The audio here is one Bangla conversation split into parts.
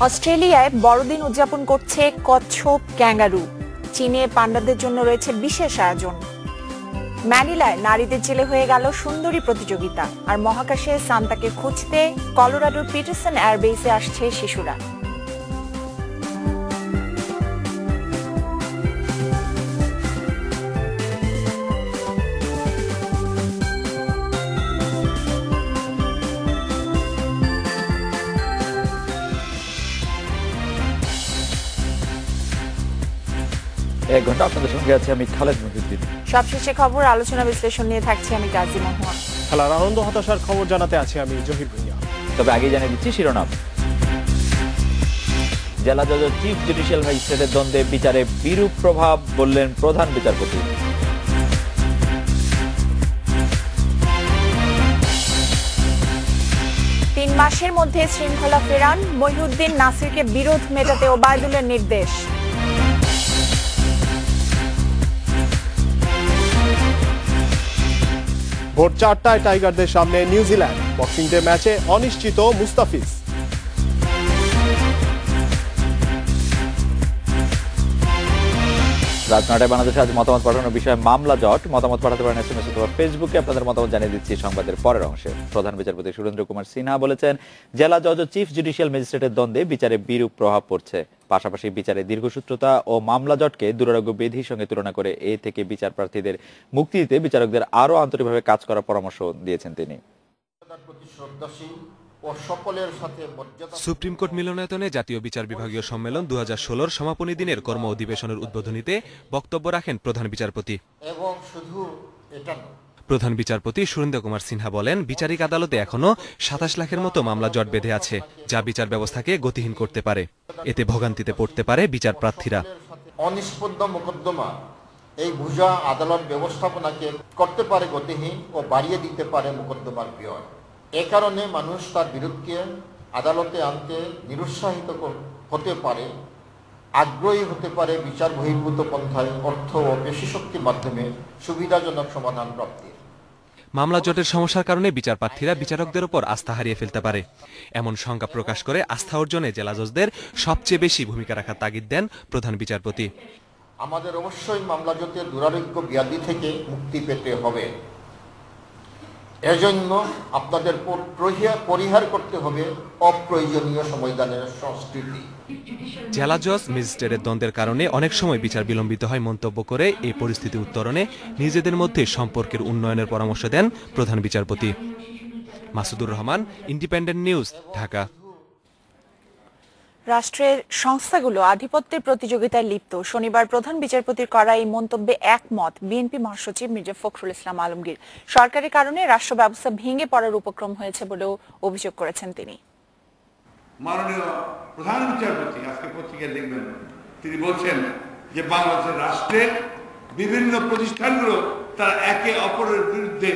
অস্ট্রেলিয়ায় বড়দিন উদযাপন করছে কচ্ছপ ক্যাঙ্গারু। চীনে পান্ডাদের জন্য রয়েছে বিশেষ আয়োজন। ম্যানিলায় নারীদের জেলে হয়ে গেল সুন্দরী প্রতিযোগিতা। আর মহাকাশে সান্তাকে খুঁজতে কলোরাডোর পিটারসন এয়ারবেসে আসছে শিশুরা। এক ঘন্টা আপনাদের সঙ্গে আছি আমি খালেদ মহিউদ্দিন। সবশেষে খবর, আলোচনা বিশ্লেষণ নিয়ে থাকছি আমি কাজী মহুয়া। খেলার আনন্দ হতাশার খবর জানাতে আছি আমি জহির ভুঁইয়া। তবে আগে জানিয়ে দিচ্ছি শিরোনাম। জেলা জজ ও চিফ জুডিশিয়াল ম্যাজিস্ট্রেটের দ্বন্দ্বে বিচারে বিরূপ প্রভাব বললেন প্রধান বিচারপতি। 3 মাসের মধ্যে শৃঙ্খলা ফেরান মহিউদ্দিন নাসিরকে বিরোধ মেটাতে ওবায়দুলের নির্দেশ। ভোর 4টায় টাইগারদের সামনে নিউজিল্যান্ড। বক্সিং ডে ম্যাচে অনিশ্চিত মুস্তাফিজ। রাত 9টায় বাংলাদেশে আজ মতামত পাঠানোর বিষয়ে মামলা জট। মতামত পাঠাতে পারেন SMS অথবা ফেসবুকে। আপনাদের মতামত জানিয়ে দিচ্ছি সংবাদের পরের অংশে। প্রধান বিচারপতি সুরেন্দ্র কুমার সিনহা বলেছেন, জেলা জজ ও চিফ জুডিশিয়াল ম্যাজিস্ট্রেটের দ্বন্দ্বে বিচারে বিরূপ প্রভাব পড়ছে। পাশাপাশি বিচারে দীর্ঘসূত্রতা ও মামলা জটকে দুরারোগ্য বিধির সঙ্গে তুলনা করে এ থেকে বিচার প্রার্থীদের মুক্তি দিতে বিচারকদের আরও আন্তরিকভাবে কাজ করার পরামর্শ দিয়েছেন তিনি। সুপ্রিম কোর্ট মিলনায়তনে জাতীয় বিচার বিভাগীয় সম্মেলন 2016 সমাপনী দিনের কর্ম অধিবেশনের উদ্বোধনীতে বক্তব্য রাখেন প্রধান বিচারপতি। প্রধান বিচারপতি সুরেন্দ্র কুমার সিনহা বলেন, বিচারিক আদালতে এখনো 27 লাখের মতো মামলা জট বেঁধে আছে, যা বিচার ব্যবস্থাকে গতিহীন করতে পারে। এতে ভোগান্তিতে পড়তে পারে বিচার প্রার্থীরা। অনিষ্পন্ন মোকদ্দমা এই ভুজা আদালত ব্যবস্থাপনাকে করতে পারে গতিহীন ও বাড়িয়ে দিতে পারে মোকদ্দমার ব্যয়। এ কারণে মানুষ তার বিরুদ্ধে আদালতে আনতে নিরুৎসাহিত হতে পারে, আগ্রহী হতে পারে বিচার বহির্ভূত পন্থায় অর্থ ও পেশিশক্তির মাধ্যমে সুবিধাজনক সমাধান প্রাপ্তির। মামলা জটের সমস্যার কারণে বিচার প্রার্থীরা বিচারকদের উপর আস্থা হারিয়ে ফেলতে পারে, এমন শঙ্কা প্রকাশ করে আস্থা অর্জনে জেলা জজদের সবচেয়ে বেশি ভূমিকা রাখার তাগিদ দেন প্রধান বিচারপতি। আমাদের অবশ্যই মামলা জটের দুরারোগ্য ব্যাধি থেকে মুক্তি পেতে হবে। এজন্য আপনাদের পরিহার করতে হবে অপ্রয়োজনীয় সময়দানের সংস্কৃতি। জেলা জজ ম্যাজিস্ট্রেটের দ্বন্দ্বের কারণে অনেক সময় বিচার বিলম্বিত হয় মন্তব্য করে এই পরিস্থিতি উত্তরণে নিজেদের মধ্যে সম্পর্কের উন্নয়নের পরামর্শ দেন প্রধান বিচারপতি। Masudur Rahman, independent news, Dhaka. রাষ্ট্রের সংস্থাগুলো আধিপত্যের প্রতিযোগিতায় লিপ্ত। শনিবার প্রধান বিচারপতির করা এই মন্তব্যে একমত বিএনপি মহাসচিব মির্জা ফখরুল ইসলাম আলমগীর। সরকারের কারণে রাষ্ট্র ব্যবস্থা ভেঙে পড়ার উপক্রম হয়েছে বলেও অভিযোগ করেছেন তিনি। মাননীয় প্রধান বিচারপতি আজকে পত্রিকায় লিখবেন, তিনি বলছেন যে বাংলাদেশের রাষ্ট্রে বিভিন্ন প্রতিষ্ঠানগুলো তারা একে অপরের বিরুদ্ধে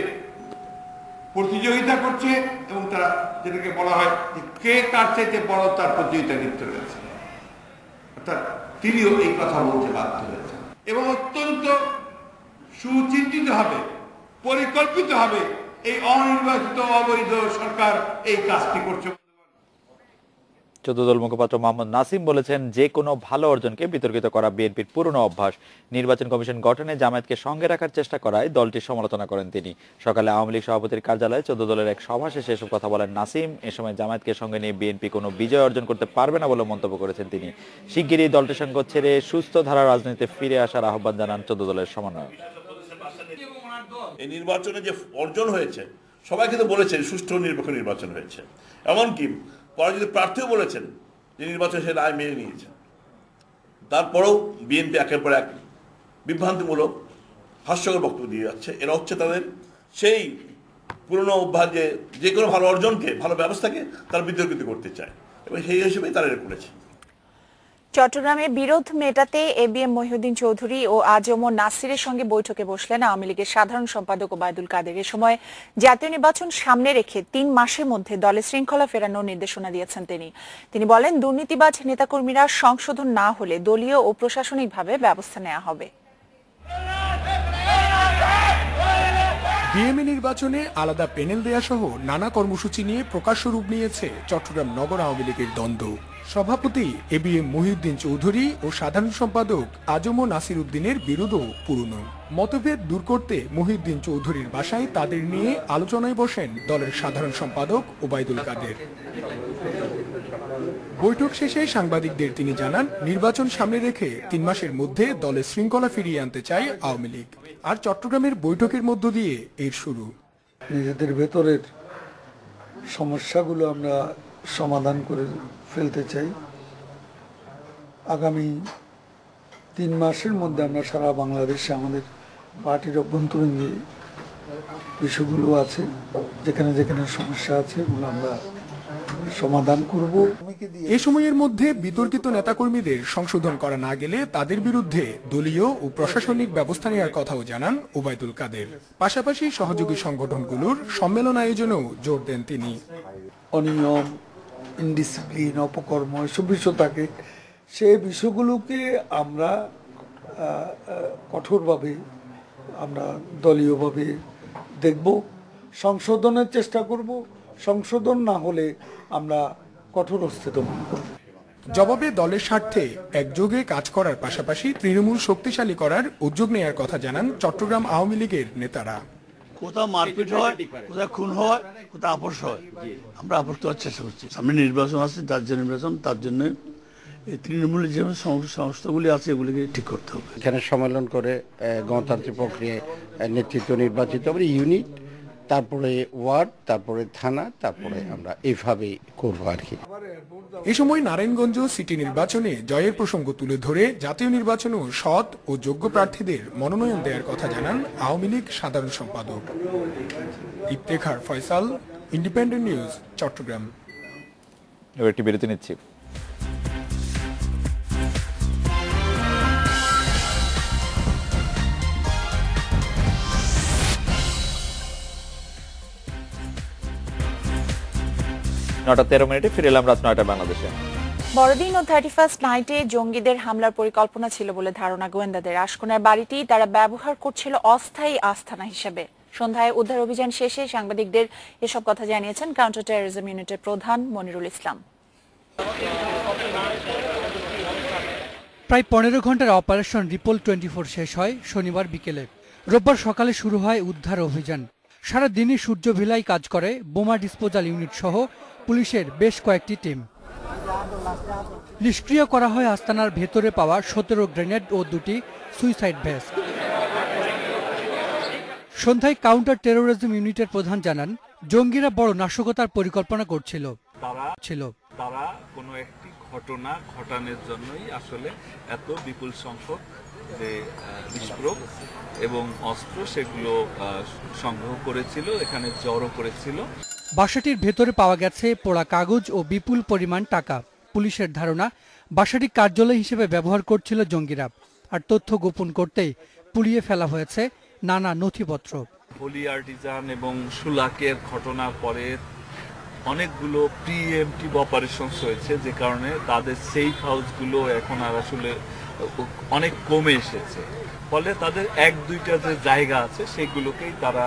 প্রতিযোগিতা করছে এবং তারা যেটাকে বলা হয় যে কে কার চাইতে বড় তার প্রতিযোগিতা লিপ্ত রয়েছে। অর্থাৎ তিনিও এই কথা বলতে বাধ্য হয়েছেন এবং অত্যন্ত সুচিন্তিত হবে, পরিকল্পিত হবে এই অনির্বাচিত অবৈধ সরকার এই কাজটি করছে। 14 দল মুখপাত্র মোহাম্মদ নাসিম বলেছেন, যে কোনো ভালো অর্জনকে বিতর্কিত করা বিএনপির পুরনো অভ্যাস। নির্বাচন কমিশন গঠনে জামায়াতকে সঙ্গে রাখার চেষ্টা করায় দলটির সমালোচনা করেন তিনি। সকালে আওয়ামী লীগ সভাপতির কার্যালয়ে 14 দলের এক সভা শেষে এসব কথা বলেন নাসিম। এ সময় জামায়াতকে সঙ্গে নিয়ে বিএনপি কোনো বিজয় অর্জন করতে পারবে না বলে মন্তব্য করেছেন তিনি। শিগগিরই দলটির সঙ্গে ছেড়ে সুস্থ ধারার রাজনীতিতে ফিরে আসার আহ্বান জানান 14 দলের সমন্বয়ক। এই নির্বাচনে যে অর্জন হয়েছে সবাই কিন্তু বলেছেন সুষ্ঠু নিরপেক্ষ নির্বাচন হয়েছে। এমনকি পরাজিত প্রার্থীও বলেছেন যে নির্বাচন সে রায় মেনে নিয়েছে। তারপরেও বিএনপি একের পর এক বিভ্রান্তিমূলক হাস্যকর বক্তব্য দিয়ে যাচ্ছে। এরা হচ্ছে তাদের সেই পুরনো অভ্যাস যে কোনো ভালো অর্জনকে, ভালো ব্যবস্থাকে তারা বিতর্কিত করতে চায় এবং সেই হিসেবেই তারা এটা করেছে। চট্টগ্রামে বিরোধ মেটাতে এবিএম মহিউদ্দিন চৌধুরী ও আজম নাসিরের সঙ্গে বৈঠকে বসলেন আওয়ামী লীগের সাধারণ সম্পাদক ওবায়দুল কাদের। এ সময় জাতীয় নির্বাচন সামনে রেখে 3 মাসের মধ্যে দলে শৃঙ্খলা ফেরানোর নির্দেশনা দিয়েছেন তিনি বলেন, দুর্নীতিবাজ নেতাকর্মীরা সংশোধন না হলে দলীয় ও প্রশাসনিকভাবে ব্যবস্থা নেওয়া হবে। বিএমএ নির্বাচনে আলাদা প্যানেল দেয়া সহ নানা কর্মসূচি নিয়ে প্রকাশ্য রূপ নিয়েছে চট্টগ্রাম নগর আওয়ামী লীগের দ্বন্দ্ব। সভাপতি এবিএম মহিউদ্দিন চৌধুরী ও সাধারণ সম্পাদক আজম নাসির উদ্দিনের বিরোধও পুরনো। মতভেদ দূর করতে মহিউদ্দিন চৌধুরীর বাসায় তাদের নিয়ে আলোচনায় বসেন দলের সাধারণ সম্পাদক ওবায়দুল কাদের। বৈঠক শেষে সাংবাদিকদের তিনি জানান, নির্বাচন সামনে রেখে 3 মাসের মধ্যে দলের শৃঙ্খলা ফিরিয়ে আনতে চায় আওয়ামী লীগ। আর চট্টগ্রামের বৈঠকের মধ্য দিয়ে এর শুরু। নিজেদের ভেতরের সমস্যাগুলো আমরা সমাধান করে ফেলতে চাই। আগামী 3 মাসের মধ্যে আমরা সারা বাংলাদেশে আমাদের পার্টির অভ্যন্তরীণ যে বিষয়গুলো আছে, যেখানে যেখানে সমস্যা আছে ওগুলো আমরা সমাধান করব। এ সময়ের মধ্যে বিতর্কিত নেতাকর্মীদের সংশোধন করা না গেলে তাদের বিরুদ্ধে দলীয় ও প্রশাসনিক ব্যবস্থা নেওয়ার কথাও জানান ওবায়দুল কাদের। পাশাপাশি সহযোগী সংগঠনগুলোর সম্মেলন আয়োজনেও জোর দেন তিনি। অনিয়ম, ইনডিসিপ্লিন, অপকর্ম এসব বিষয় থাকে, সেই বিষয়গুলোকে আমরা কঠোরভাবে আমরা দলীয়ভাবে দেখব, সংশোধনের চেষ্টা করব। সংশোধন না হলে আমরা কঠোর হস্তে দমন করব। জবাবে দলের স্বার্থে একযোগে কাজ করার পাশাপাশি তৃণমূল শক্তিশালী করার উদ্যোগ নেওয়ার কথা জানান চট্টগ্রাম আওয়ামী লীগের নেতারা। কোথাও মারপিট হয়, কোথাও খুন হয়, কোথাও আপোষ হয়, আমরা আপোষ করার চেষ্টা করছি। সামনে নির্বাচন আছে, রাজ্য নির্বাচন, তার জন্য এই তৃণমূলের যে সংস্থাগুলি আছে এগুলিকে ঠিক করতে হবে। এখানে সম্মেলন করে গণতান্ত্রিক প্রক্রিয়ায় নেতৃত্ব নির্বাচিত হবে, ইউনিট, তারপরে ওয়ার্ড, তারপরে থানা, তারপরে আমরা এইভাবেই করবো আর কি। এ সময় নারায়ণগঞ্জ সিটি নির্বাচনে জয়ের প্রসঙ্গ তুলে ধরে জাতীয় নির্বাচনেও সৎ ও যোগ্য প্রার্থীদের মনোনয়ন দেওয়ার কথা জানান আওয়ামী লীগ সাধারণ সম্পাদক। Iftekhar Faisal, Independent News, Chittagong. এবার একটি বিরতি নিচ্ছি। নটা 13 মিনিটে ফিরে এলাম রাত 9টা বাংলাদেশে। বড়দিন ও 31st নাইটে জঙ্গিদের হামলার পরিকল্পনা ছিল বলে ধারণা গোয়েন্দাদের। আশকোনার বাড়িটি তারা ব্যবহার করছিল অস্থায়ী আস্তানা হিসেবে। সন্ধ্যায় উদ্ধার অভিযান শেষে সাংবাদিকদের এসব কথা জানিয়েছেন কাউন্টার টেরোরিজম ইউনিটের প্রধান মনিরুল ইসলাম। প্রায় 15 ঘন্টার অপারেশন রিপোল 24 শেষ হয় শনিবার বিকেলে। রোববার সকালে শুরু হয় উদ্ধার অভিযান। সারা দিনই সূর্য ভিলায় কাজ করে বোমা ডিসপোজাল ইউনিট সহ পুলিশের বেশ কয়েকটি টিম। নিষ্ক্রিয় করা হয় আস্তানার ভেতরে পাওয়া 17 গ্রেনেড ও 2টি সুইসাইড ভেস্ট। সন্ধ্যায় কাউন্টার টেরোরিজম ইউনিটের প্রধান জানান, জঙ্গিরা বড় নাশকতার পরিকল্পনা করছিল। তারা কোনো একটি ঘটনা ঘটানোর জন্যই আসলে এত বিপুল সংখ্যক যে বিস্ফোরক এবং অস্ত্র সেগুলো সংগ্রহ করেছিল, এখানে জড়ো করেছিল। বাসাটির ভেতরে পাওয়া গেছে পোড়া কাগজ ও বিপুল পরিমাণ টাকা। পুলিশের ধারণা, বাসাটি কার্যালয় হিসেবে ব্যবহার করছিল জঙ্গিরা। আর তথ্য গোপন করতেই পুড়িয়ে ফেলা হয়েছে নানা নথিপত্র। হোলি আর্টিজান এবং সুলাকের ঘটনার পরে অনেকগুলো প্রিএমটিভ অপারেশনস হয়েছে, যে কারণে তাদের সেফ হাউসগুলো এখন আর আসলে অনেক কমে এসেছে। ফলে তাদের 1-2টা যে জায়গা আছে সেগুলোকেই তারা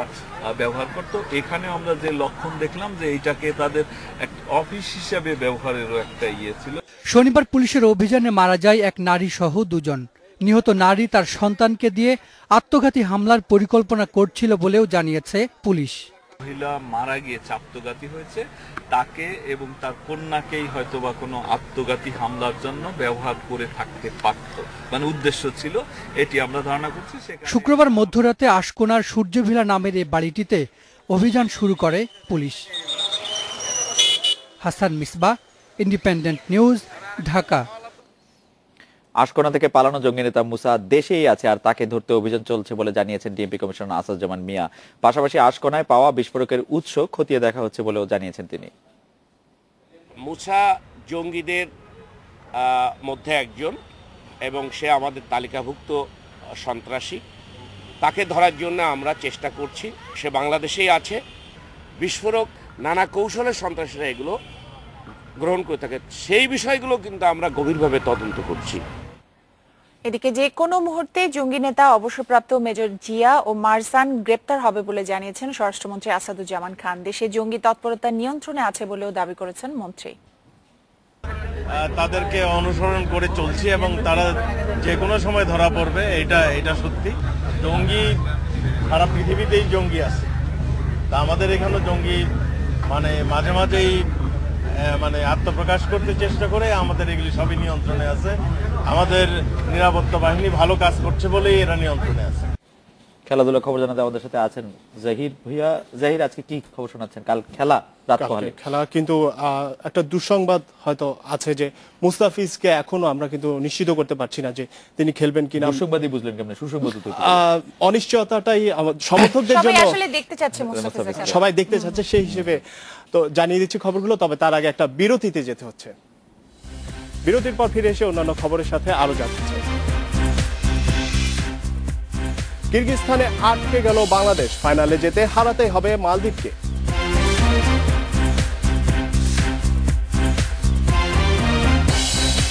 ব্যবহার করত। এখানে আমরা যে লক্ষণ দেখলাম যে এইটাকে তাদের এক অফিস হিসাবে ব্যবহারেরও একটা ইয়ে ছিল। শনিবার পুলিশের অভিযানে মারা যায় এক নারী সহ 2 জন। নিহত নারী তার সন্তানকে দিয়ে আত্মঘাতী হামলার পরিকল্পনা করছিল বলেও জানিয়েছে পুলিশ। মহিলা মারা গিয়েছে, আত্মঘাতী হয়েছে, তাকে এবং তার কন্যাকেই হয়তোবা কোনো আত্মঘাতী হামলার জন্য ব্যবহার করে থাকতে পারত, মানে উদ্দেশ্য ছিল এটি আমরা ধারণা করছি। শুক্রবার মধ্যরাতে আশকোনার সূর্যভিলা নামের এই বাড়িটিতে অভিযান শুরু করে police. Hasan Misbah, independent news, Dhaka. Ashkona থেকে পালানো জঙ্গি নেতা মুসা দেশেই আছে, আর তাকে ধরতে অভিযান চলছে বলে জানিয়েছেন ডিএমপি কমিশনার আসাদুজ্জামান মিয়া। পাশাপাশি আশকোনায় পাওয়া বিস্ফোরকের উৎস খতিয়ে দেখা হচ্ছে বলেও জানিয়েছেন তিনি। মুসা জঙ্গিদের মধ্যে একজন এবং সে আমাদের তালিকাভুক্ত সন্ত্রাসী। তাকে ধরার জন্য আমরা চেষ্টা করছি। সে বাংলাদেশেই আছে। বিস্ফোরক নানা কৌশলের সন্ত্রাসীরা এগুলো গ্রহণ করে থাকে, সেই বিষয়গুলো কিন্তু আমরা গভীরভাবে তদন্ত করছি। এদিকে যে কোনো মুহূর্তে জঙ্গি নেতা অবসরপ্রাপ্ত মেজর জিয়া ও মারজান গ্রেপ্তার হবে বলে জানিয়েছেন স্বরাষ্ট্রমন্ত্রী আসাদুজ্জামান খান। দেশে জঙ্গি তৎপরতা নিয়ন্ত্রণে আছে বলেও দাবি করেছেন মন্ত্রী। তাদেরকে অনুসরণ করে চলছি এবং তারা যে কোনো সময় ধরা পড়বে, এটা সত্যি। জঙ্গি সারা পৃথিবীতেই জঙ্গি আছে, তা আমাদের এখানে জঙ্গি মানে মাঝে মাঝেই মানে আত্মপ্রকাশ করতে চেষ্টা করে। আমাদের এগুলি সবই নিয়ন্ত্রণে আছে, আমাদের নিরাপত্তা বাহিনী ভালো কাজ করছে বলেই এরা নিয়ন্ত্রণে আছে। খেলাধুলার খবর জানাতে আমাদের সাথে আছেন জাহির ভুইয়া। জাহির, আজকে কি খবর শোনাচ্ছেন? কাল খেলা খেলা কিন্তু একটা দুঃসংবাদ হয়তো আছে যে মুস্তাফিজকে এখনো আমরা কিন্তু নিশ্চিত করতে পারছি না যে তিনি খেলবেন কিনা। দুঃসংবাদই বুঝলেন কেমন? সুসংবাদ অনিশ্চয়তাটাই সমর্থকদের জন্য সবাই দেখতে চাচ্ছে, সেই হিসেবে তো জানিয়ে দিচ্ছি খবরগুলো। তবে তার আগে একটা বিরতিতে যেতে হচ্ছে। বিরতির পর ফিরে এসে অন্যান্য খবরের সাথে আরো জানতে চাই। কিরগিজস্তানে আটকে গেল বাংলাদেশ, ফাইনালে যেতে হারাতেই হবে মালদ্বীপকে।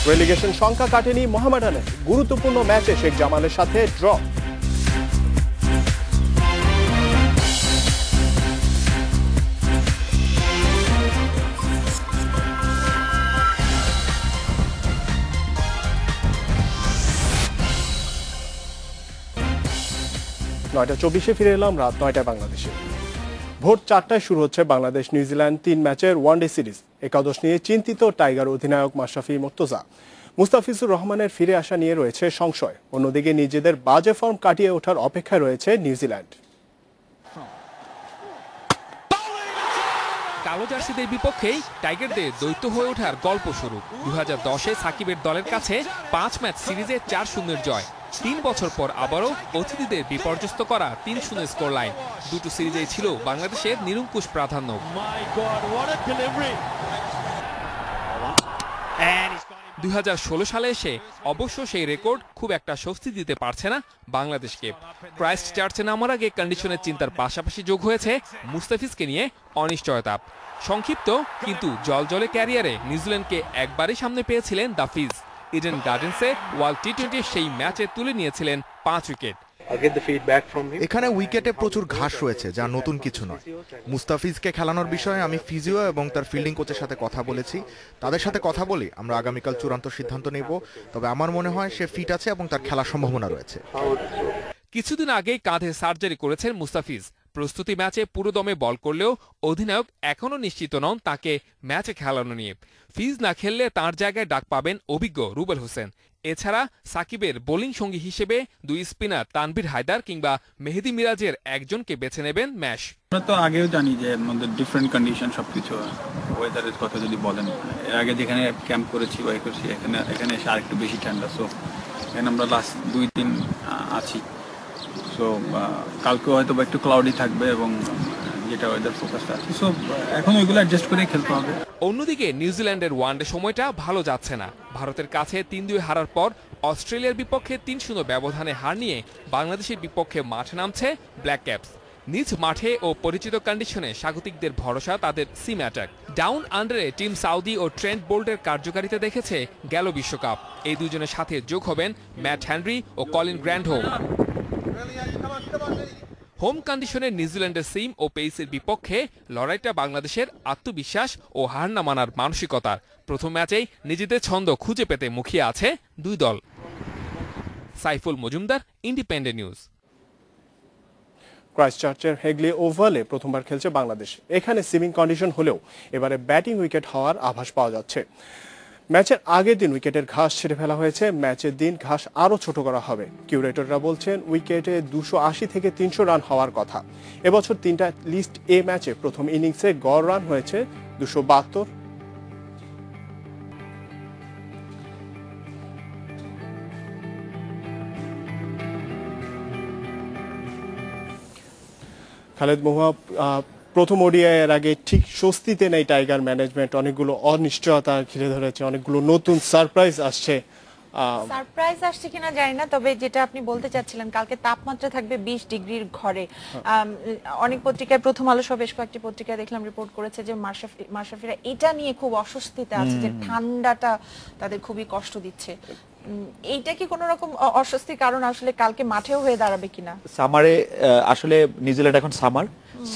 রেলিগেশন সংখ্যা কাটেনি মোহামেডানের, গুরুত্বপূর্ণ ম্যাচে শেখ জামালের সাথে ড্র। নয়টা 24 ফিরে এলাম রাত 9টায় বাংলাদেশে। ভোর 4টায় শুরু হচ্ছে বাংলাদেশ নিউজিল্যান্ড 3 ম্যাচের ওয়ানডে সিরিজ। একাদশ নিয়ে চিন্তিত টাইগার অধিনায়ক মাশরাফি মুর্তজা। মুস্তাফিজুর রহমানের ফিরে আসা নিয়ে রয়েছে সংশয়। অন্যদিকে নিজেদের বাজে ফর্ম কাটিয়ে ওঠার অপেক্ষায় রয়েছে নিউজিল্যান্ড। কালো জার্সিদের বিপক্ষেই টাইগারদের দ্বৈত হয়ে ওঠার গল্প শুরু। 2010-এ সাকিবের দলের কাছে 5 ম্যাচ সিরিজে 4-0 জয়। 3 বছর পর আবারও অতিথিদের বিপর্যস্ত করা 3-0 স্কোর লাইন। দুটো সিরিজেই ছিল বাংলাদেশের নিরঙ্কুশ প্রাধান্য। 2016 সালে এসে অবশ্য সেই রেকর্ড খুব একটা স্বস্তি দিতে পারছে না বাংলাদেশকে। ক্রাইস্ট চার্চে নামার আগে কন্ডিশনের চিন্তার পাশাপাশি যোগ হয়েছে মুস্তাফিজকে নিয়ে অনিশ্চয়তা। সংক্ষিপ্ত কিন্তু জলজলে ক্যারিয়ারে নিউজিল্যান্ডকে একবারই সামনে পেয়েছিলেন দাফিজ। ইডেন গার্ডেন্সে ওয়ার্ল্ড টি20 সেই ম্যাচে তুলে নিয়েছিলেন 5 উইকেট। এখানে উইকেটে প্রচুর ঘাস রয়েছে, যা নতুন কিছু নয়। মুস্তাফিজকে খেলানোর বিষয়ে আমি ফিজিও এবং তার ফিল্ডিং কোচের সাথে কথা বলেছি। তাদের সাথে কথা বলে আমরা আগামীকাল চূড়ান্ত সিদ্ধান্ত নেব। তবে আমার মনে হয় সে ফিট আছে এবং তার খেলার সম্ভাবনা রয়েছে। কিছুদিন আগেই কাঁধে সার্জারি করেছেন মুস্তাফিজ। প্রস্তুতি ম্যাচে পুরো দমে বল করলেও অধিনায়ক এখনও নিশ্চিত নন তাকে ম্যাচে খেলানো নিয়ে। ফিজ না খেললে তার জায়গায় ডাক পাবেন অভিজ্ঞ রুবেল হোসেন। এছাড়া সাকিবের বোলিং সঙ্গী হিসেবে 2 স্পিনার তানভীর হায়দার কিংবা মেহেদী মিরাজের একজনকে বেছে নেবেন ম্যাশ। আমরা তো আগেও জানি যে আমাদের ডিফারেন্ট কন্ডিশন সবকিছু, ওয়েদারের কথা যদি বলেন, এর আগে যেখানে ক্যাম্প করেছি বা করছি এখানে এসে আরেকটু বেশি ঠান্ডা। সো এখানে আমরা লাস্ট 2 দিন আছি। সো কালকে হয়তো একটু ক্লাউডি থাকবে এবং যেটা ওয়েদার ফোকাসটা আছে। সো এখন ওইগুলো অ্যাডজাস্ট করে খেলতে হবে। অন্যদিকে নিউজিল্যান্ডের ওয়ানডে সময়টা ভালো যাচ্ছে না। ভারতের কাছে 3-2 হারার পর অস্ট্রেলিয়ার বিপক্ষে 3-0 ব্যবধানে হার নিয়ে বাংলাদেশের বিপক্ষে মাঠে নামছে ব্ল্যাক ক্যাপস। নিজ মাঠে ও পরিচিত কন্ডিশনে স্বাগতিকদের ভরসা তাদের সিম অ্যাটাক। ডাউন আন্ডারে টিম সাউদি ও ট্রেন্ট বোল্টের কার্যকারিতা দেখেছে গেল বিশ্বকাপ। এই দুজনের সাথে যোগ হবেন ম্যাট হেনরি ও কলিন গ্র্যান্ডহোম। হোম কন্ডিশনের নিউজিল্যান্ডের সিম ও পেইসের বিপক্ষে লড়াইটা বাংলাদেশের আত্মবিশ্বাস ও হার না মানার মানসিকতার। প্রথম ম্যাচেই নিজেদের ছন্দ খুঁজে পেতে মুখিয়ে আছে 2 দল। Saiful Majumder, independent news. ক্রাইস্টচার্চের হেগলি ওভালে প্রথমবার খেলছে বাংলাদেশ। এখানে সিমিং কন্ডিশন হলেও এবারে ব্যাটিং উইকেট হওয়ার আভাস পাওয়া যাচ্ছে। ম্যাচের আগের দিন উইকেটের ঘাস ছেড়ে ফেলা হয়েছে, ম্যাচের দিন ঘাস আরও ছোট করা হবে। কিউরেটররা বলছেন উইকেটে 280 থেকে 300 রান হওয়ার কথা। এবছর 3টা লিস্ট এ ম্যাচে প্রথম ইনিংসে গড় রান হয়েছে 272। খালেদ মহুয়া, প্রথম ওডিআই এর আগে ঠিক স্বস্তিতে নেই টাইগার ম্যানেজমেন্ট। অনেকগুলো অনিশ্চয়তা ঘিরে ধরেছে, অনেকগুলো নতুন সারপ্রাইজ আসছে। সারপ্রাইজ আসছে কিনা জানি না, তবে যেটা আপনি বলতে চাচ্ছিলেন কালকে তাপমাত্রা থাকবে 20 ডিগ্রির ঘরে। অনেক পত্রিকায়, প্রথম আলো সহ বেশ কয়েকটি পত্রিকায় দেখলাম রিপোর্ট করেছে যে মাশরাফিরা এটা নিয়ে খুব অস্বস্তিতে আছে যে ঠান্ডাটা তাদের খুবই কষ্ট দিচ্ছে। এইটা কি কোনো রকম অস্বস্তির কারণ আসলে কালকে মাঠেও হয়ে দাঁড়াবে কিনা? সামারে আসলে নিউজিল্যান্ড এখন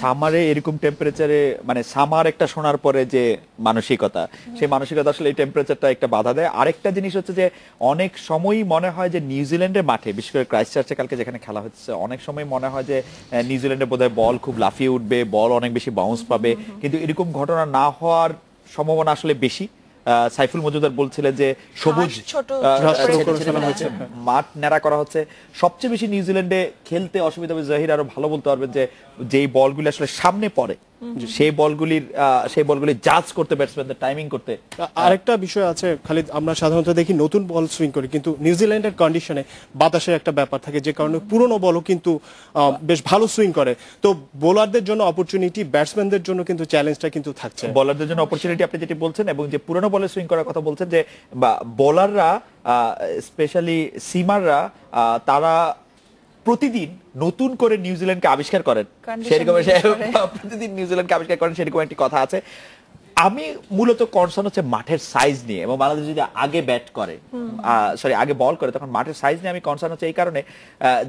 সামারে এরকম টেম্পারেচারে, মানে সামার একটা শোনার পরে যে মানসিকতা, সেই মানসিকতা আসলে এই টেম্পারেচারটা একটা বাধা দেয়। আরেকটা জিনিস হচ্ছে যে অনেক সময়ই মনে হয় যে নিউজিল্যান্ডের মাঠে, বিশেষ করে ক্রাইস্টচার্চে কালকে যেখানে খেলা হচ্ছে, অনেক সময় মনে হয় যে নিউজিল্যান্ডে বোধহয় বল খুব লাফিয়ে উঠবে, বল অনেক বেশি বাউন্স পাবে, কিন্তু এরকম ঘটনা না হওয়ার সম্ভাবনা আসলে বেশি। সাইফুল মজুমদার বলছিলেন যে সবুজ মাঠ ন্যাড়া করা হচ্ছে। সবচেয়ে বেশি নিউজিল্যান্ডে খেলতে অসুবিধা হবে, জাহির আরো ভালো বলতে পারবেন, যে যেই বলগুলি আসলে সামনে পড়ে সেই বলগুলি জাজ করতে, ব্যাটসম্যানদের টাইমিং করতে। আরেকটা বিষয় আছে খালিদ, আমরা সাধারণত দেখি নতুন বল সুইং করি, কিন্তু নিউজিল্যান্ডের কন্ডিশনে বাতাসের একটা ব্যাপার থাকে, যে কারণে পুরনো বলও কিন্তু বেশ ভালো সুইং করে। তো বোলারদের জন্য অপরচুনিটি, ব্যাটসম্যানদের জন্য কিন্তু চ্যালেঞ্জটা কিন্তু থাকছে। বোলারদের জন্য অপরচুনিটি আপনি যেটি বলছেন, এবং যে পুরনো বলে সুইং করার কথা বলছেন, যে বোলাররা স্পেশালি সিমাররা তারা প্রতিদিন নতুন করে নিউজিল্যান্ডকে আবিষ্কার করেন, সেরকম প্রতিদিন নিউজিল্যান্ডকে আবিষ্কার করেন, সেরকম একটি কথা আছে। আমি মূলত কনসার্ন হচ্ছে মাঠের সাইজ নিয়ে, এবং বাংলাদেশ যদি আগে ব্যাট করে, আগে বল করে, তখন মাঠের সাইজ নিয়ে আমি কনসার্ন হচ্ছে এই কারণে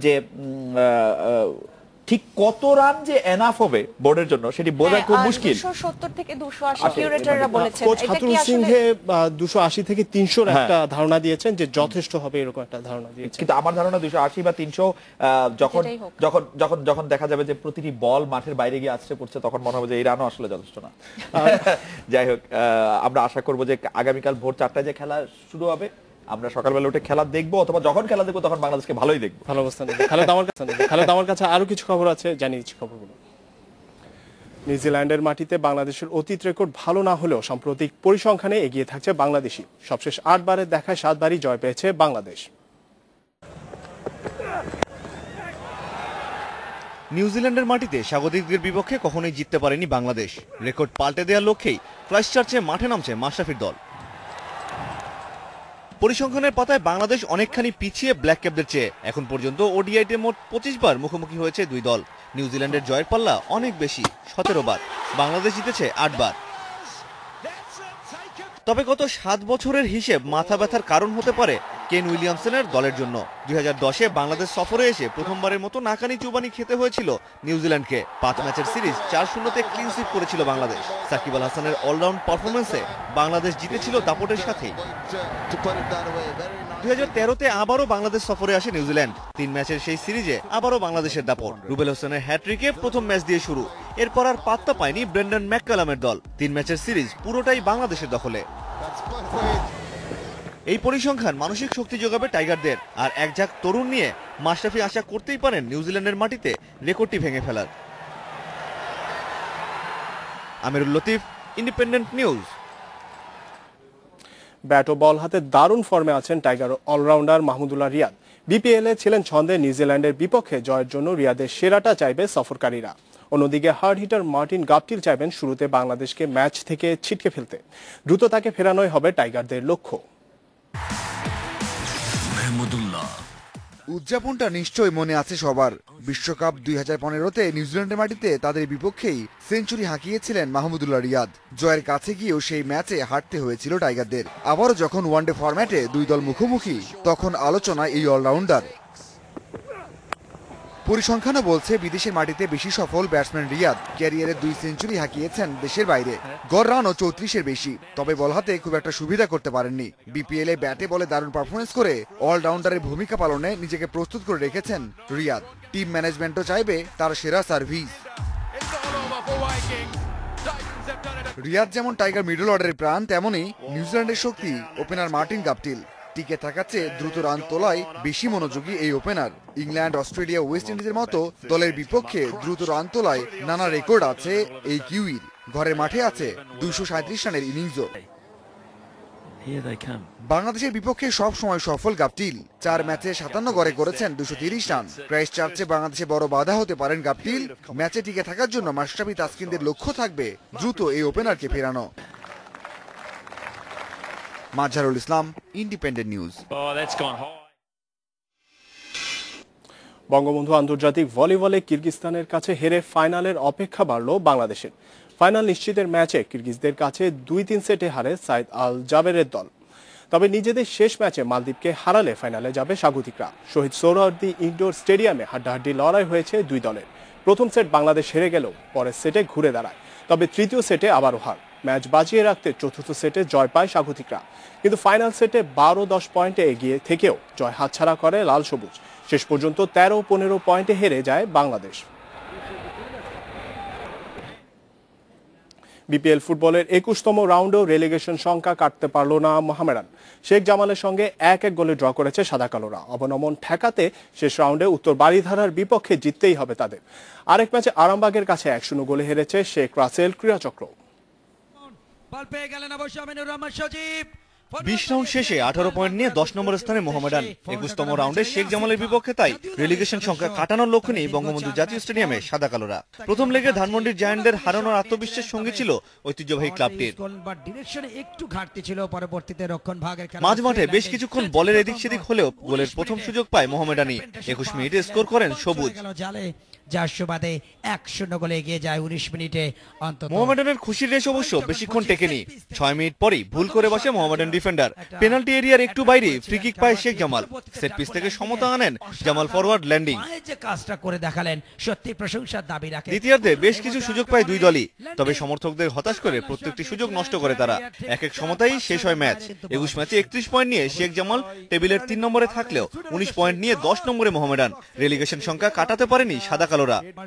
যে ঠিক কত রান যে এনাফ হবে বোর্ডের জন্য সেটি বোঝা খুব মুশকিল। 270 থেকে 280 কিউরেটররা বলেছেন, কোচ হাতুরুল সিংহে 280 থেকে 300 এর একটা ধারণা দিয়েছেন, যে যথেষ্ট হবে এরকম একটা ধারণা দিয়েছেন। কিন্তু আমার ধারণা 280 বা 300 যখন দেখা যাবে যে প্রতিটি বল মাঠের বাইরে গিয়ে আছড়ে পড়ছে, তখন মনে হবে যে এই রানও আসলে যথেষ্ট না। যাই হোক, আমরা আশা করব যে আগামীকাল ভোর 4টায় যে খেলা শুরু হবে, আমরা সকালবেলা উঠে খেলা দেখবো, অথবা যখন খেলা দেখবো তখন বাংলাদেশকে ভালোই দেখবো। ভালো অবস্থান দেখবো। খালেদ, আমার কাছে আরো কিছু খবর আছে, জানিয়েছি খবরগুলো। নিউজিল্যান্ডের মাটিতে বাংলাদেশের অতীত রেকর্ড ভালো না হলেও সাম্প্রতিক পরিসংখ্যানে এগিয়ে থাকছে বাংলাদেশই। সবশেষ 8 বারের দেখায় 7 বারই জয় পেয়েছে বাংলাদেশ। নিউজিল্যান্ডের মাটিতে স্বাগতিকদের বিপক্ষে কখনোই জিততে পারেনি বাংলাদেশ। রেকর্ড পাল্টে দেওয়ার লক্ষ্যেই ক্রাইস্টচার্চে মাঠে নামছে মাশরাফির দল। পরিসংখ্যানের পাতায় বাংলাদেশ অনেকখানি পিছিয়ে ব্ল্যাক ক্যাপদের চেয়ে। এখন পর্যন্ত ওডিআইতে মোট 25 বার মুখোমুখি হয়েছে দুই দল। নিউজিল্যান্ডের জয়ের পাল্লা অনেক বেশি, 17 বার। বাংলাদেশ জিতেছে 8 বার। তবে গত 7 বছরের হিসেব মাথা ব্যথার কারণ হতে পারে কেন উইলিয়ামসনের দলের জন্য। 2010-এ বাংলাদেশ সফরে এসে প্রথমবারের মতো নাকানি চুবানি খেতে হয়েছিল নিউজিল্যান্ডকে। 5 ম্যাচের সিরিজ 4-0-তে ক্লিন সুইপ করেছিল বাংলাদেশ। সাকিব আল হাসানের অলরাউন্ড পারফরমেন্সে বাংলাদেশ জিতেছিল দাপটের সাথেই। 2013-তে আবারও বাংলাদেশ সফরে আসে নিউজিল্যান্ড। 3 ম্যাচের সেই সিরিজে আবারও বাংলাদেশের দাপট। রুবেল হোসেনের হ্যাট্রিকে প্রথম ম্যাচ দিয়ে শুরু, এরপর আর পাত্তা পায়নি ব্রেন্ডন ম্যাককালামের দল। 3 ম্যাচের সিরিজ পুরোটাই বাংলাদেশের দখলে। এই পরিসংখ্যান মানসিক শক্তি যোগাবে টাইগারদের, আর এক ঝাঁক তরুণ নিয়ে মাশরাফি আশা করতেই পারেন নিউজিল্যান্ডের মাটিতে রেকর্ডটি ভেঙে ফেলার। আমিরুল লতিফ, ইন্ডিপেন্ডেন্ট নিউজ। ব্যাট ও বল হাতে দারুণ ফর্মে আছেন টাইগার অলরাউন্ডার মাহমুদুল্লাহ রিয়াদ। বিপিএলে ছিলেন ছন্দে, নিউজিল্যান্ডের বিপক্ষে জয়ের জন্য রিয়াদের সেরাটা চাইবে সফরকারীরা। অন্যদিকে হার্ড হিটার মার্টিন গাপটিল চাইবেন শুরুতে বাংলাদেশকে ম্যাচ থেকে ছিটকে ফেলতে। দ্রুত তাকে ফেরানোই হবে টাইগারদের লক্ষ্য। উদযাপনটা নিশ্চয়ই মনে আছে সবার। বিশ্বকাপ 2015-তে নিউজিল্যান্ডের মাটিতে তাদের বিপক্ষেই সেঞ্চুরি হাঁকিয়েছিলেন মাহমুদুল্লাহ রিয়াদ। জয়ের কাছে গিয়েও সেই ম্যাচে হারতে হয়েছিল টাইগারদের। আবারও যখন ওয়ানডে ফরম্যাটে দুই দল মুখোমুখি, তখন আলোচনায় এই অলরাউন্ডার। পরিসংখ্যানও বলছে বিদেশের মাটিতে বেশি সফল ব্যাটসম্যান রিয়াদ। ক্যারিয়ারে 2 সেঞ্চুরি হাঁকিয়েছেন দেশের বাইরে, গড় রানও 34-এর বেশি। তবে বল হাতে খুব একটা সুবিধা করতে পারেননি। বিপিএলে ব্যাটে বলে দারুণ পারফরমেন্স করে অলরাউন্ডারের ভূমিকা পালনে নিজেকে প্রস্তুত করে রেখেছেন রিয়াদ। টিম ম্যানেজমেন্টও চাইবে তার সেরা সার্ভিস। রিয়াদ যেমন টাইগার মিডল অর্ডারের প্রাণ, তেমনই নিউজিল্যান্ডের শক্তি ওপেনার মার্টিন গাপটিল। টিকে থাকার চেয়ে দ্রুত রান তোলায় বেশি মনোযোগী এই ওপেনার। ইংল্যান্ড, অস্ট্রেলিয়া, ওয়েস্ট ইন্ডিজের মতো দলের বিপক্ষে দ্রুত রান তোলায় নানা রেকর্ড আছে এই কিউইর। ঘরের মাঠে আছে 237 রানের ইনিংসও। বাংলাদেশের বিপক্ষে সব সময় সফল গাপটিল। 4 ম্যাচে 57 গড়ে করেছেন 230 রান। ক্রাইস্টচার্চে বাংলাদেশে বড় বাধা হতে পারেন গাপটিল। ম্যাচে টিকে থাকার জন্য মাশরাফি তাসকিনদের লক্ষ্য থাকবে দ্রুত এই ওপেনারকে ফেরানো। Mazharul Islam, independent news. বঙ্গবন্ধু আন্তর্জাতিক ভলিবলে কিরগিজস্তানের কাছে হেরে ফাইনালের অপেক্ষা বাড়ল বাংলাদেশের। ফাইনাল নিশ্চিতের ম্যাচে কিরগিজদের কাছে 2-3 সেটে হারে সাইদ আল জাবেরের দল। তবে নিজেদের শেষ ম্যাচে মালদ্বীপকে হারালে ফাইনালে যাবে স্বাগতিকরা। শহীদ সোহরাওয়ার্দী ইনডোর স্টেডিয়ামে হাড্ডাহাড্ডি লড়াই হয়েছে দুই দলের। প্রথম সেট বাংলাদেশ হেরে গেলেও পরের সেটে ঘুরে দাঁড়ায়, তবে তৃতীয় সেটে আবারও হার। ম্যাচ বাজিয়ে রাখতে চতুর্থ সেটে জয় পায় স্বাগতিকরা, কিন্তু ফাইনাল সেটে 12-10 পয়েন্টে এগিয়ে থেকেও জয় হাতছাড়া করে লাল সবুজ। শেষ পর্যন্ত 13-15 পয়েন্টে হেরে যায় বাংলাদেশ। বিপিএল ফুটবলের 21তম রাউন্ডেও রেলিগেশন সংখ্যা কাটতে পারল না মোহামেডান। শেখ জামালের সঙ্গে 1-1 গোলে ড্র করেছে সাদা কালোরা। অবনমন ঠেকাতে শেষ রাউন্ডে উত্তর বারিধারার বিপক্ষে জিততেই হবে তাদের। আরেক ম্যাচে আরামবাগের কাছে 1-0 গোলে হেরেছে শেখ রাসেল ক্রীড়াচক্র। 20 রাউন্ড শেষে 18 পয়েন্ট নিয়ে 10 নম্বর স্থানে মোহামেডান। 21তম রাউন্ডে শেখ জামালের বিপক্ষে তাই রেলিগেশন সংখ্যা কাটানোর লক্ষ্য নেই বঙ্গবন্ধু জাতীয় স্টেডিয়ামে সাদা কালোরা। প্রথম লেগে ধানমন্ডির জায়ান্টদের হারানোর আত্মবিশ্বাস সঙ্গী ছিল ঐতিহ্যবাহী ক্লাবটির। মাঝ মাঠে বেশ কিছুক্ষণ বলের এদিক সেদিক হলেও গোলের প্রথম সুযোগ পায় মোহামেডানই। 21 মিনিটে স্কোর করেন সবুজ। মোহামেডানের খুশির রেশ অবশ্য বেশিক্ষণ টেকেনি। 6 মিনিট পরেই ভুল করে বসে মোহামেডান ডিফেন্ডার। পেনাল্টি এরিয়ার একটু বাইরে ফ্রি কিক পায় শেখ জামাল। সেট পিস থেকে সমতা আনেন জামাল ফরওয়ার্ড ল্যান্ডিং। দ্বিতীয়ার্ধে বেশ কিছু সুযোগ পায় দুই দলই, তবে সমর্থকদের হতাশ করে প্রত্যেকটি সুযোগ নষ্ট করে তারা। এক সমতায় শেষ হয় ম্যাচ। 21 ম্যাচে 31 পয়েন্ট নিয়ে শেখ জামাল টেবিলের 3 নম্বরে থাকলেও 19 পয়েন্ট নিয়ে 10 নম্বরে মোহামেডান। রেলিগেশন সংখ্যা কাটাতে পারেনি সাদা কালোরা।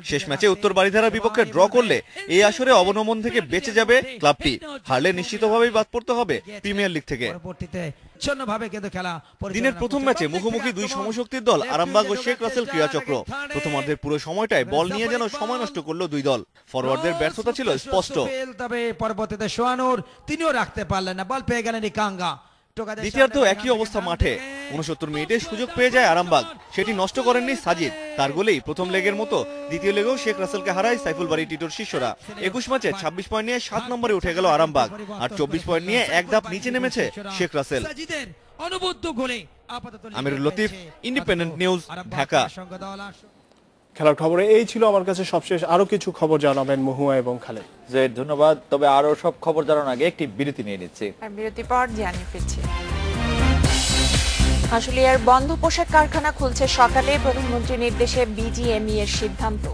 শেষ ম্যাচে উত্তর বারিধারার বিপক্ষে ড্র করলে এই আসরে অবনমন থেকে বেঁচে যাবে ক্লাবটি। হারলে নিশ্চিতভাবেই বাদ পড়তে হবে প্রিমিয়ার লিগ থেকে। দিনের প্রথম ম্যাচে মুখোমুখি দুই সমশক্তির দল আরামবাগ ও শেখ রাসেল ক্রীড়াচক্র। প্রথমার্ধের পুরো সময়টায় বল নিয়ে যেন সময় নষ্ট করলো দুই দল। ফরওয়ার্ডদের ব্যর্থতা ছিল স্পষ্ট। তবে পরবর্তীতে সোহানুর তিনিও রাখতে পারলেন না, বল পেয়ে গেলেন কাঙ্গা। দ্বিতীয়ার্ধ একই অবস্থা মাঠে। 69 মিনিটে সুযোগ পেয়ে যায় আরামবাগ, সেটি নষ্ট করেননি সাজিদ। তার গোলেই প্রথম লেগের মতো দ্বিতীয় লেগেও শেখ রাসেলকে হারায় সাইফুল বারী টিটোর শিষ্যরা। 21 ম্যাচে 26 পয়েন্ট নিয়ে 7 নম্বরে উঠে গেল আরামবাগ, আর 24 পয়েন্ট নিয়ে এক ধাপ নিচে নেমেছে শেখ রাসেল। আমিরুল লতিফ, ইন্ডিপেন্ডেন্ট নিউজ, ঢাকা। খেলার খবরে এই ছিল আমার কাছে সবশেষ। আরো কিছু খবর জানাবেন মহুয়া এবং খালেদ। ধন্যবাদ। তবে আরো সব খবর জানার আগে একটি বিরতি নিয়ে নিচ্ছি। আর বিরতি পর জানিয়ে ফিরছি। আশুলিয়ার বন্ধ পোশাক কারখানা খুলছে সকালে, প্রধানমন্ত্রীর নির্দেশে বিজিএমইএ এর সিদ্ধান্ত।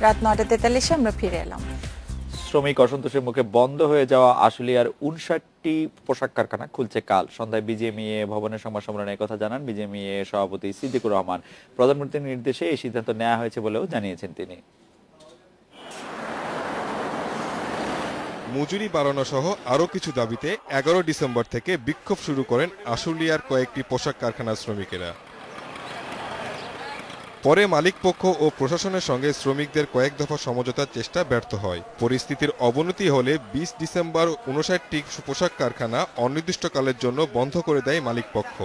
রাত 9:43 আমরা ফিরে এলাম। শ্রমিক অসন্তোষের মুখে বন্ধ হয়ে যাওয়া আশুলিয়ার 59টি পোশাক কারখানা খুলছে কাল। সন্ধ্যায় বিজিএমইএ ভবনের সংবাদ সম্মেলনে কথা জানান বিজিএমইএ সভাপতি সিদ্দিকুর রহমান। প্রধানমন্ত্রীর নির্দেশে এই সিদ্ধান্ত নেওয়া হয়েছে বলেও জানিয়েছেন তিনি। মজুরি বাড়ানো সহ আরও কিছু দাবিতে 11 ডিসেম্বর থেকে বিক্ষোভ শুরু করেন আশুলিয়ার কয়েকটি পোশাক কারখানার শ্রমিকেরা। পরে মালিকপক্ষ ও প্রশাসনের সঙ্গে শ্রমিকদের কয়েক দফা সমঝোতার চেষ্টা ব্যর্থ হয়। পরিস্থিতির অবনতি হলে 20 ডিসেম্বর 59টি পোশাক কারখানা অনির্দিষ্টকালের জন্য বন্ধ করে দেয় মালিকপক্ষ।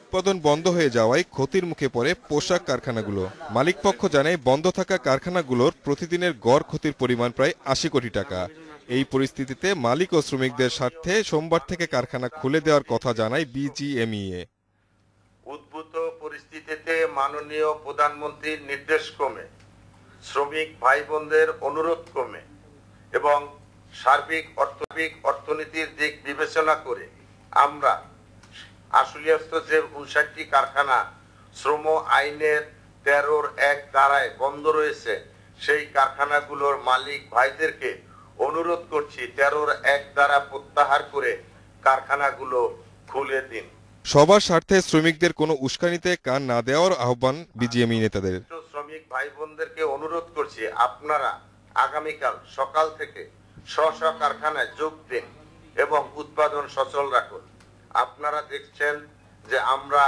উৎপাদন বন্ধ হয়ে যাওয়ায় ক্ষতির মুখে পড়ে পোশাক কারখানাগুলো। মালিকপক্ষ জানায় বন্ধ থাকা কারখানাগুলোর প্রতিদিনের গড় ক্ষতির পরিমাণ প্রায় 80 কোটি টাকা। এই পরিস্থিতিতে মালিক ও শ্রমিকদের স্বার্থে সোমবার থেকে কারখানা খুলে দেওয়ার কথা জানায় বিজিএমইএ। উদ্ভূত পরিস্থিতিতে মাননীয় প্রধানমন্ত্রীর নির্দেশ ক্রমে, শ্রমিক ভাই বোনদের অনুরোধ ক্রমে এবং সার্বিক অর্থনীতির দিক বিবেচনা করে আমরা আশুলিয়াস্থ যে 59টি কারখানা শ্রম আইনের 13(1) ধারায় বন্ধ রয়েছে, সেই কারখানাগুলোর মালিক ভাইদেরকে অনুরোধ করছি 13(1) ধারা প্রত্যাহার করে কারখানাগুলো খুলে দিন। সবার স্বার্থে শ্রমিকদের কোনো উস্কানিতে কান না দেওয়ার আহ্বান বিজিএমই নেতাদের। শ্রমিক ভাই বোনদেরকে অনুরোধ করছি, আপনারা আগামীকাল সকাল থেকে স্ব কারখানায় যোগ দিন এবং উৎপাদন সচল রাখুন। আপনারা দেখছেন যে আমরা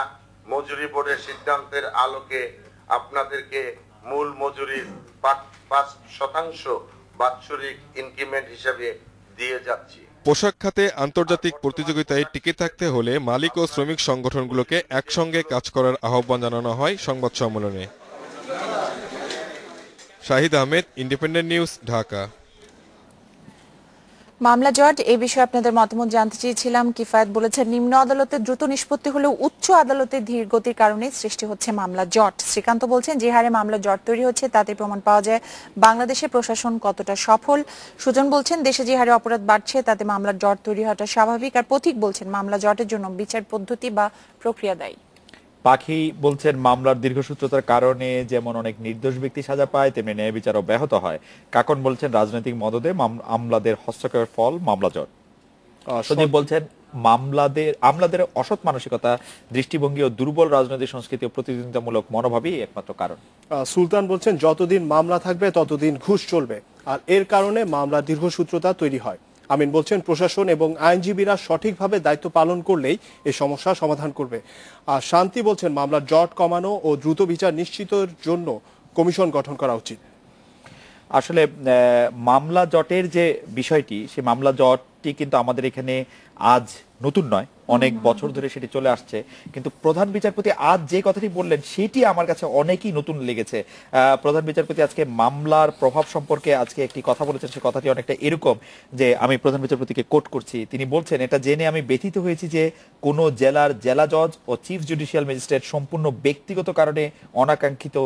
মজুরি বোর্ডের সিদ্ধান্তের আলোকে আপনাদেরকে মূল মজুরির 5% বাৎসরিক ইনক্রিমেন্ট হিসেবে দিয়ে যাচ্ছি। পোশাক খাতে আন্তর্জাতিক প্রতিযোগিতায় টিকে থাকতে হলে মালিক ও শ্রমিক সংগঠনগুলোকে একসঙ্গে কাজ করার আহ্বান জানানো হয় সংবাদ সম্মেলনে। Shahid Ahmed, independent news, Dhaka. মামলা জট এই বিষয়ে আপনাদের মতামত জানতে চেয়েছিলাম। কিফায়েত বলেছেন নিম্ন আদালতে দ্রুত নিষ্পত্তি হলেও উচ্চ আদালতে ধীর গতির কারণে সৃষ্টি হচ্ছে মামলা জট। শ্রীকান্ত বলছেন যে হারে মামলা জট তৈরি হচ্ছে তাতে প্রমাণ পাওয়া যায় বাংলাদেশের প্রশাসন কতটা সফল। সুজন বলছেন দেশে যে হারে অপরাধ বাড়ছে তাতে মামলার জট তৈরি হওয়াটা স্বাভাবিক। আর পথিক বলছেন মামলা জটের জন্য বিচার পদ্ধতি বা প্রক্রিয়া দায়ী। পাখি বলছেন মামলার দীর্ঘসূত্রতার কারণে যেমন অনেক নির্দোষ ব্যক্তি সাজা পায় তেমনি ন্যায় বিচারও ব্যাহত হয়। কাকন বলছেন রাজনৈতিক মদদে আমলাদের হস্তক্ষেপের ফল মামলা জট। সজীব বলছেন আমলাদের অসৎ মানসিকতা, দৃষ্টিভঙ্গি ও দুর্বল রাজনৈতিক সংস্কৃতি ও প্রতিদ্বন্দ্বিতামূলক মনোভাবই একমাত্র কারণ। সুলতান বলছেন যতদিন মামলা থাকবে ততদিন ঘুষ চলবে, আর এর কারণে মামলার দীর্ঘসূত্রতা তৈরি হয়। আমিন বলছেন প্রশাসন এবং আইনজীবীরা সঠিকভাবে দায়িত্ব পালন করলেই এই সমস্যা সমাধান করবে। আর শান্তি বলছেন মামলার জট কমানো ও দ্রুত বিচার নিশ্চিতের জন্য কমিশন গঠন করা উচিত। আসলে মামলা জটের যে বিষয়টি, সেই মামলা জটটি কিন্তু আমাদের এখানে আজ নতুন নয়, অনেক বছর ধরে সেটি চলে আসছে। কিন্তু প্রধান বিচারপতি আজ যে কথাটি বললেন সেটি আমার কাছে অনেকই নতুন লেগেছে। প্রধান বিচারপতি আজকে মামলার প্রভাব সম্পর্কে আজকে একটি কথা বলেছেন, সে কথাটি অনেকটা এরকম যে আমি প্রধান বিচারপতিকে কোট করছি। তিনি বলছেন এটা জেনে আমি ব্যথিত হয়েছি যে কোনো জেলার জেলা জজ ও চিফ জুডিশিয়াল ম্যাজিস্ট্রেট সম্পূর্ণ ব্যক্তিগত কারণে অনাকাঙ্ক্ষিত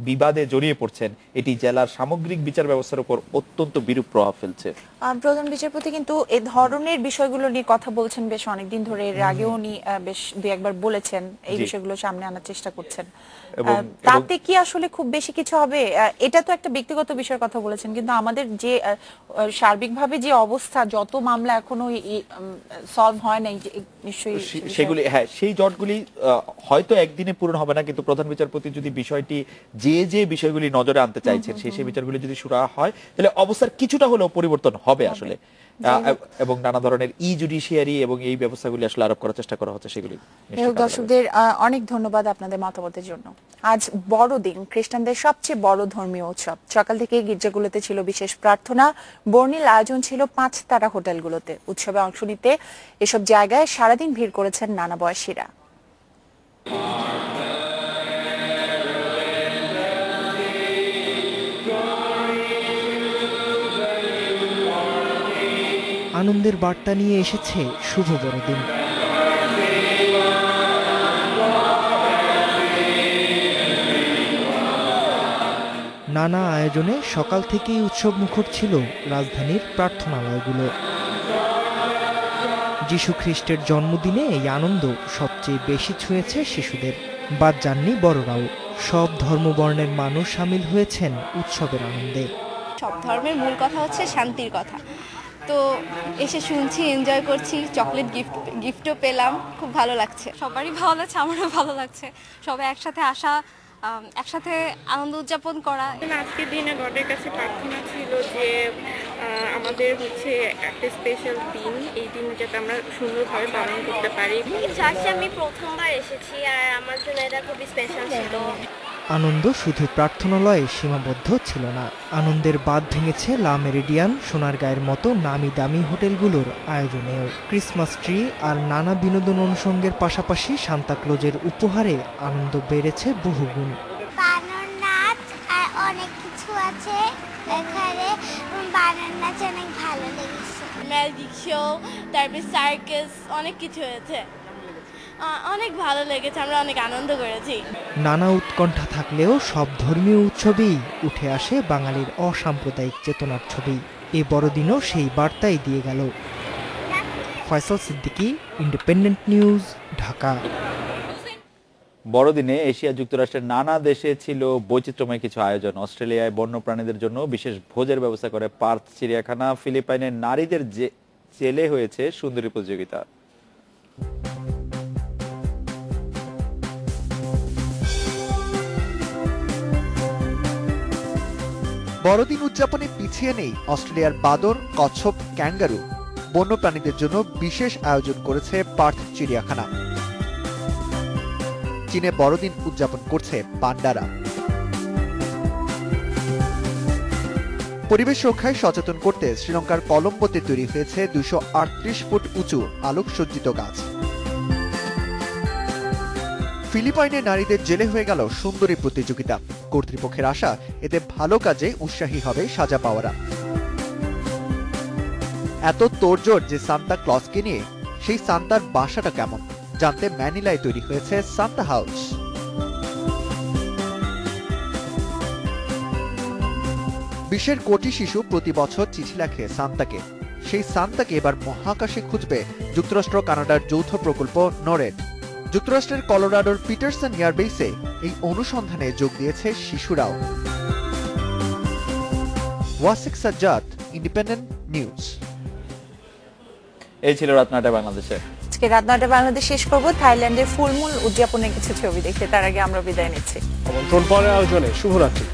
বিবাদে জড়িয়ে পড়ছেন। এটি জেলার সামগ্রিক বিচার ব্যবস্থার উপর অত্যন্ত বিরূপ প্রভাব ফেলছে। প্রধান বিচারপতি কিন্তু এই ধরনের বিষয়গুলো নিয়ে কথা বলছেন বেশ অনেকদিন ধরে। এর আগেও উনি বেশ দুই একবার বলেছেন, এই বিষয়গুলো সামনে আনার চেষ্টা করছেন। তাতে কি আসলে খুব বেশি কিছু হবে? এটা তো একটা ব্যক্তিগত বিষয়ের কথা বলেছেন, কিন্তু আমাদের যে সার্বিকভাবে যে অবস্থা, যত মামলা এখনো সলভ হয় নাই, নিশ্চয়ই সেগুলি সেই জটগুলি হয়তো একদিনে পূরণ হবে না, কিন্তু প্রধান বিচারপতি যদি বিষয়টি যে বিষয়গুলি নজরে আনতে চাইছেন সেই বিচারগুলি যদি শুরু হয় তাহলে অবস্থার কিছুটা হলেও পরিবর্তন হবে আসলে। এবং নানা ধরনের জুডিশিয়ারি এবং এই ব্যবস্থাগুলি আসলে আরোপ করার চেষ্টা করা হচ্ছে সেগুলি। দর্শকদের অনেক ধন্যবাদ আপনাদের মতামতের জন্য। আজ বড়দিন, খ্রিস্টানদের সবচেয়ে বড় ধর্মীয় উৎসব। সকাল থেকে গির্জাগুলোতে ছিল বিশেষ প্রার্থনা, বর্ণিল আয়োজন ছিল 5 তারা হোটেলগুলোতে। উৎসবে অংশ নিতে এসব জায়গায় সারাদিন ভিড় করেছেন নানা বয়সীরা। আনন্দের বার্তা নিয়ে এসেছে শুভ বড়দিন। নানা আয়োজনে সকাল থেকেই উৎসব মুখর ছিল রাজধানীর প্রার্থনালয়গুলো। যিশু খ্রিস্টের জন্মদিনে এই আনন্দ সবচেয়ে বেশি ছুঁয়েছে শিশুদের, বাদ যাননি বড়রাও। সব ধর্মবর্ণের মানুষ সামিল হয়েছেন উৎসবের আনন্দে। সব ধর্মের মূল কথা হচ্ছে শান্তির কথা। তো এসে শুনছি, এনজয় করছি, চকলেট গিফটও পেলাম, খুব ভালো লাগছে। সবারই ভালো লাগছে, আমারও ভালো লাগছে। সবাই একসাথে আসা, একসাথে আনন্দ উদযাপন করা। আজকের দিনে গডের কাছে প্রার্থনা ছিল যে আমাদের হচ্ছে একটা স্পেশাল দিন, এই দিন যাতে আমরা সুন্দরভাবে পালন করতে পারি। চার্চে আমি প্রথমবার এসেছি আর আমার জন্য এটা খুবই স্পেশাল ছিল। আনন্দ শুধু প্রার্থনালয়ে সীমাবদ্ধ ছিল না, আনন্দের বাঁধ ভেঙেছে লা মেরিডিয়ান, সোনারগাঁয়ের মতো নামি দামি হোটেলগুলোর আয়োজনেও। ক্রিসমাস ট্রি আর নানা বিনোদন অনুষঙ্গের পাশাপাশি সান্তাক্লজের উপহারে আনন্দ বেড়েছে বহুগুণ। বানর নাচ আর অনেক কিছু আছে এখানে, বানর নাচ অনেক ভালো লেগেছে। ম্যাজিক শো, তারপরে সার্কাস, অনেক কিছু হয়েছে, অনেক ভালো লেগেছে, আমরা অনেক আনন্দ করেছি। নানা উৎকণ্ঠা থাকলেও সব ধর্মীয় উৎসবেই উঠে আসে বাঙালির অসাম্প্রদায়িক চেতনার ছবি। এ বড়দিনও সেই বার্তাই দিয়ে গেল। Faisal Siddiqui, independent news, Dhaka. বড়দিনে এশিয়া যুক্তরাষ্ট্রের নানা দেশে ছিল বৈচিত্র্যময় কিছু আয়োজন। অস্ট্রেলিয়ায় বন্যপ্রাণীদের জন্য বিশেষ ভোজের ব্যবস্থা করে পার্থ চিড়িয়াখানা। ফিলিপাইনের নারীদের জেলে হয়েছে সুন্দরী প্রতিযোগিতা। বড়দিন উদযাপনে পিছিয়ে নেই অস্ট্রেলিয়ার বাদর, কচ্ছপ, ক্যাঙ্গারু। বন্যপ্রাণীদের জন্য বিশেষ আয়োজন করেছে পার্থ চিড়িয়াখানা। চীনে বড়দিন উদযাপন করছে পান্ডারা। পরিবেশ রক্ষায় সচেতন করতে শ্রীলঙ্কার কলম্বোতে তৈরি হয়েছে 238 ফুট উঁচু আলোকসজ্জিত গাছ। ফিলিপাইনে নারীদের জেলে হয়ে গেল সুন্দরী প্রতিযোগিতা। কর্তৃপক্ষের আশা এতে ভালো কাজে উৎসাহী হবে সাজা পাওয়ারা। এত তোড়জোড় যে সান্তা ক্লজকে নিয়ে, সেই সান্তার বাসাটা কেমন জানতে ম্যানিলায় তৈরি হয়েছে সান্তা হাউস। বিশ্বের কোটি শিশু প্রতি বছর চিঠি লেখে সান্তাকে। সেই সান্তাকে এবার মহাকাশে খুঁজবে যুক্তরাষ্ট্র কানাডার যৌথ প্রকল্প নরেড। যুক্তরাষ্ট্রের কলোরাডোর পিটারসন এয়ারবেসে এই অনুসন্ধানে যোগ দিয়েছে শিশুরাও। Wasiq Sajjad, independent news. এই ছিল রাত 9টায় বাংলাদেশে। আজকে রাত 9টায় বাংলাদেশ শেষ করবো থাইল্যান্ডের ফুলমুল উদযাপনের কিছু ছবি দেখে। তার আগে আমরা বিদায় নিচ্ছি। আমন্ত্রণ পরে আয়োজনে শুভরাত্রি।